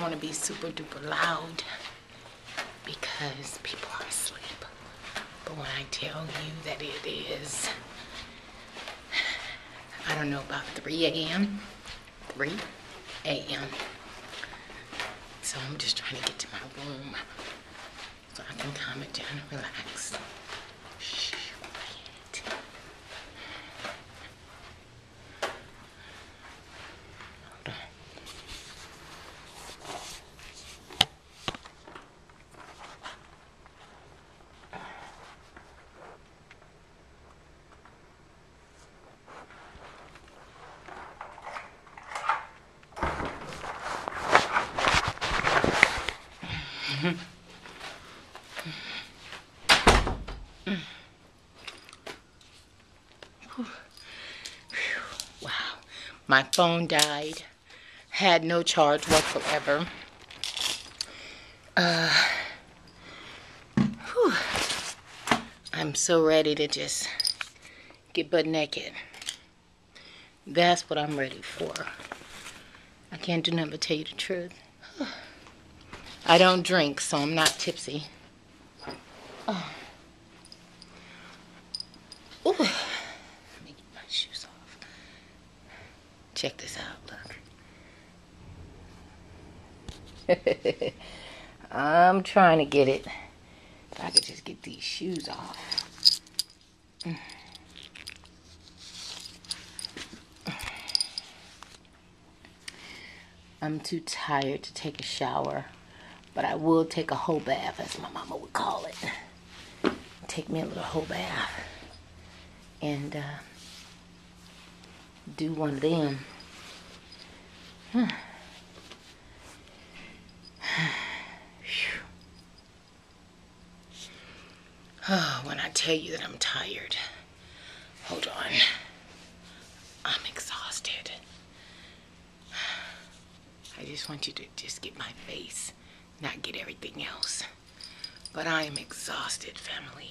want to be super duper loud because people are asleep. But when I tell you that it is, I don't know, about 3 a.m. 3 a.m. So I'm just trying to get to my room so I can calm it down and relax. Shh, quiet. Hold on. Wow, my phone died, had no charge whatsoever. I'm so ready to just get butt naked. That's what I'm ready for. I can't do nothing but tell you the truth. I don't drink, so I'm not tipsy. Oh. Ooh. Let me get my shoes off. Check this out, look. I'm trying to get it. If I could just get these shoes off. I'm too tired to take a shower, but I will take a whole bath, as my mama would call it. Take me a little whole bath and do one of them. Oh, when I tell you that I'm tired, hold on. I'm exhausted. I just want you to just get my face, not get everything else. But I am exhausted, family.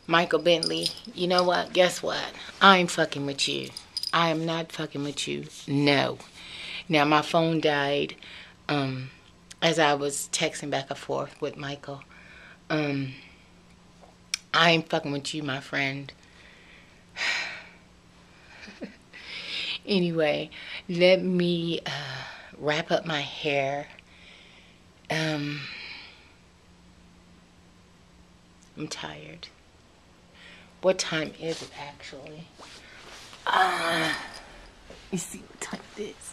Michael Bentley, you know what? Guess what? I ain't fucking with you. I am not fucking with you. No. Now, my phone died as I was texting back and forth with Michael. I ain't fucking with you, my friend. Anyway, let me wrap up my hair. I'm tired. What time is it, actually? You see what time it is?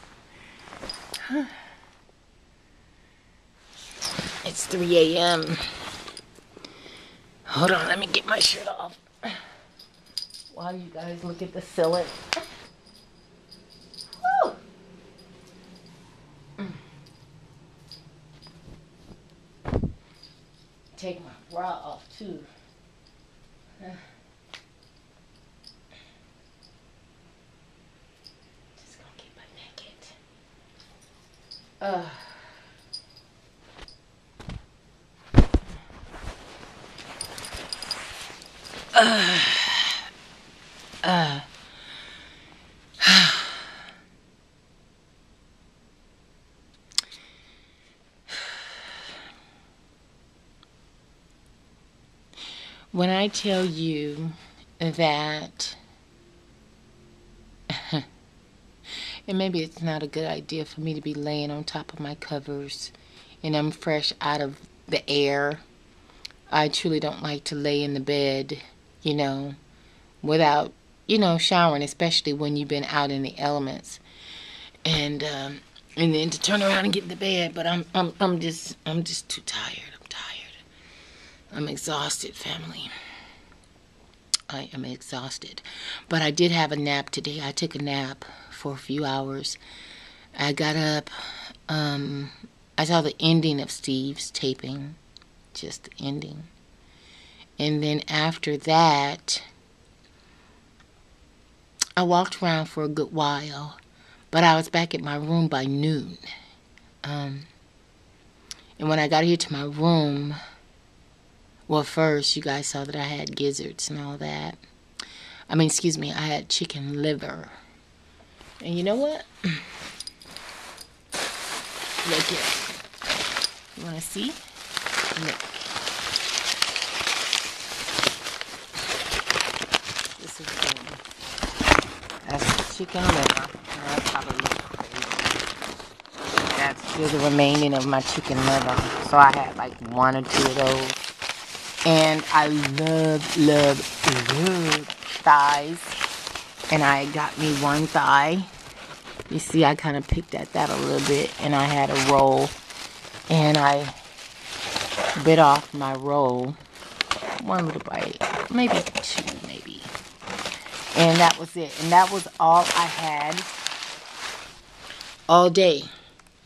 It's 3 a.m. Hold on, let me get my shirt off while you guys look at the ceiling. Take my bra off too. Just gonna keep my naked. When I tell you that, and maybe it's not a good idea for me to be laying on top of my covers and I'm fresh out of the air. I truly don't like to lay in the bed, you know, without, you know, showering, especially when you've been out in the elements. And then to turn around and get in the bed, but I'm just too tired. I'm tired. I'm exhausted, family. I am exhausted. But I did have a nap today. I took a nap for a few hours. I got up. I saw the ending of Steve's taping. Just the ending. And then after that, I walked around for a good while. But I was back at my room by noon. And when I got here to my room, well, first, you guys saw that I had gizzards and all that. I mean, excuse me, I had chicken liver. And you know what? Look here. You want to see? Look. This is that's chicken liver. That's probably crazy. That's still the remaining of my chicken liver. So I had like 1 or 2 of those. And I love thighs. And I got me 1 thigh. You see, I kind of picked at that a little bit. And I had a roll. And I bit off my roll. 1 little bite. Maybe 2, maybe. And that was it. And that was all I had all day.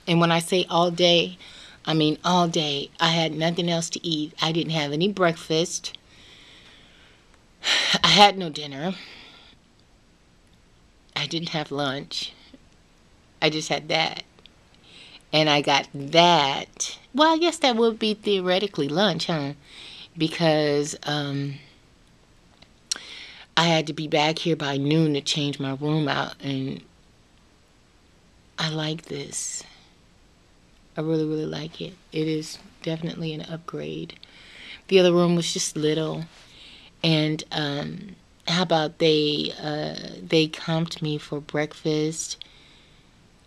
And when I say all day, I mean all day. I had nothing else to eat. I didn't have any breakfast. I had no dinner. I didn't have lunch. I just had that. And I got that. Well, I guess that would be theoretically lunch, huh? Because I had to be back here by noon to change my room out. And I like this. I really, really like it. It is definitely an upgrade. The other room was just little. And how about they comped me for breakfast.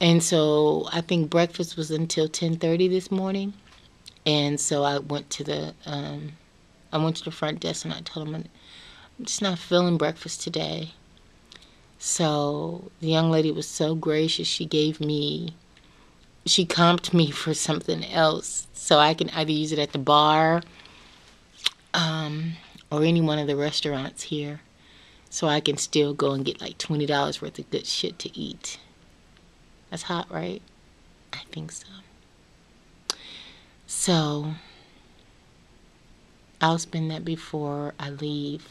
And so I think breakfast was until 10:30 this morning. And so I went to the front desk and I told them I'm just not feeling breakfast today. So the young lady was so gracious. She comped me for something else. So I can either use it at the bar or any one of the restaurants here. So I can still go and get like $20 worth of good shit to eat. That's hot, right? I think so. So I'll spend that before I leave.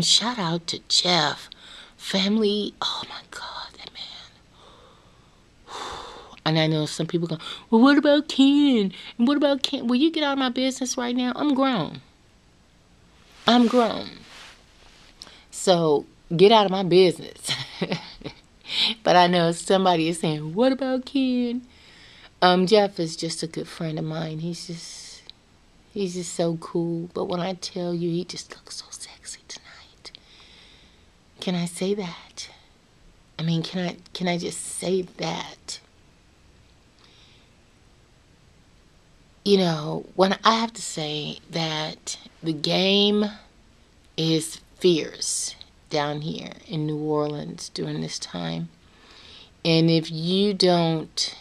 Shout out to Jeff. Family, oh my God, that man. And I know some people go, well, what about Ken? And what about Ken? Will you get out of my business right now? I'm grown. So get out of my business. But I know somebody is saying, what about Ken? Jeff is just a good friend of mine. He's just so cool. But when I tell you, he just looks so sexy tonight. Can I say that? I mean, can I just say that? You know, when I have to say that the game is fierce down here in New Orleans during this time. And if you don't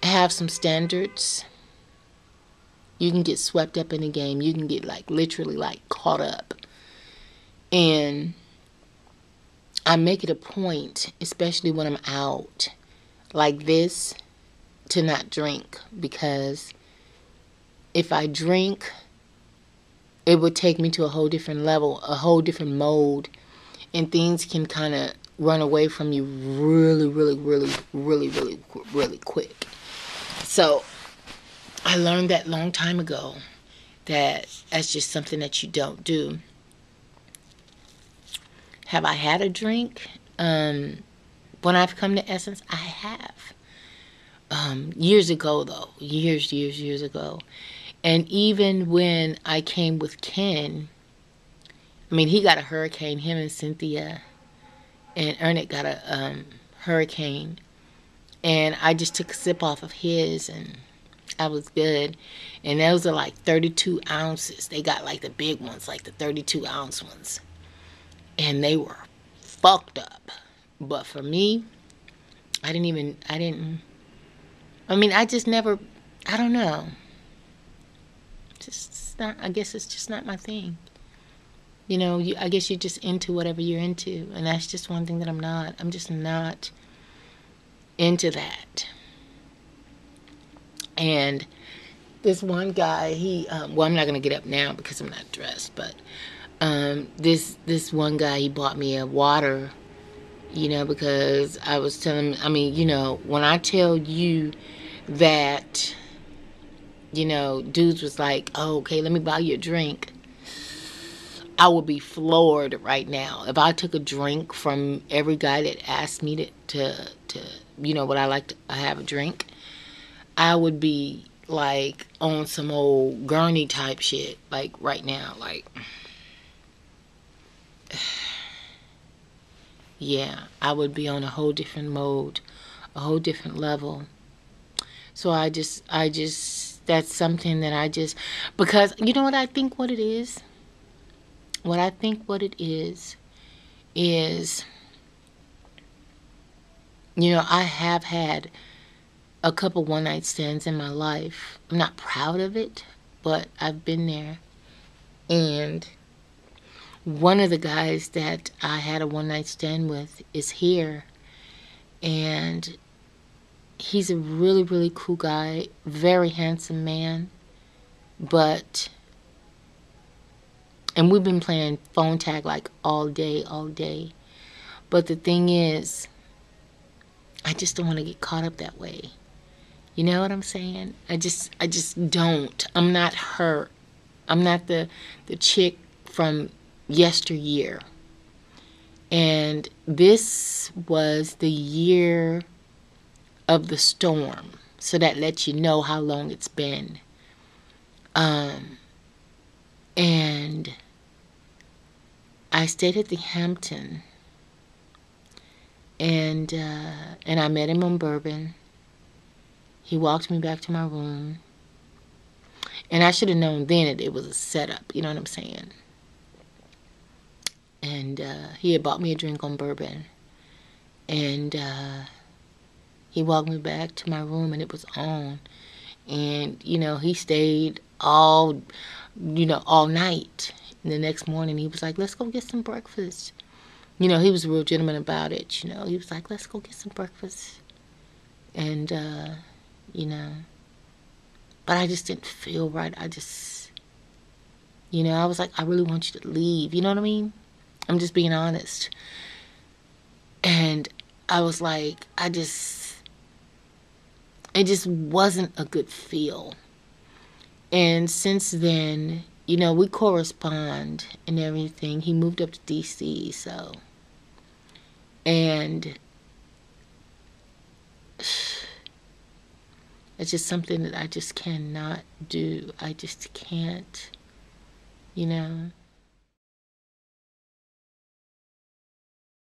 have some standards, you can get swept up in the game. You can get like literally like caught up. And I make it a point, especially when I'm out like this, to not drink, because if I drink, it would take me to a whole different level, a whole different mode, and things can kind of run away from you really, really, really, really, really, really quick. So I learned that long time ago that that's just something that you don't do. Have I had a drink? When I've come to Essence, I have. Years ago, though. Years ago. And even when I came with Ken, I mean, he got a hurricane, him and Cynthia. And Ernest got a hurricane. And I just took a sip off of his, and I was good. And those are like 32 ounces. They got like the big ones, like the 32-ounce ones. And they were fucked up. But for me, I just never, I don't know. Just not, I guess it's just not my thing. You know, I guess you're just into whatever you're into. And that's just one thing that I'm not. I'm just not into that. And this one guy, well, I'm not going to get up now because I'm not dressed. But this one guy, he bought me a water, you know, because I was telling him, I mean, you know, when I tell you that, you know, dudes was like, oh, okay, let me buy you a drink, I would be floored right now. If I took a drink from every guy that asked me to what I like to have a drink, I would be like on some old gurney type shit, like right now, like, yeah, I would be on a whole different mode, a whole different level. So that's something that because you know what I think what it is? What I think what it is, I have had a couple one night stands in my life. I'm not proud of it, but I've been there. And one of the guys that I had a one night stand with is here. And he's a really, really cool guy, very handsome man. And we've been playing phone tag like all day, all day. But the thing is, I just don't want to get caught up that way. You know what I'm saying? I just don't. I'm not her. I'm not the chick from yesteryear. And this was the year of the storm. So that lets you know how long it's been. And I stayed at the Hampton. And I met him on Bourbon. He walked me back to my room. And I should have known then that it was a setup. You know what I'm saying? And he had bought me a drink on Bourbon. And he walked me back to my room and it was on. And, he stayed all night. And the next morning he was like, let's go get some breakfast. He was a real gentleman about it. He was like, let's go get some breakfast. And, but I just didn't feel right. I was like, I really want you to leave. You know what I mean? I'm just being honest. And I was like, it just wasn't a good feel. And since then, we correspond and everything. He moved up to D.C., so. And it's just something that I just cannot do. I just can't,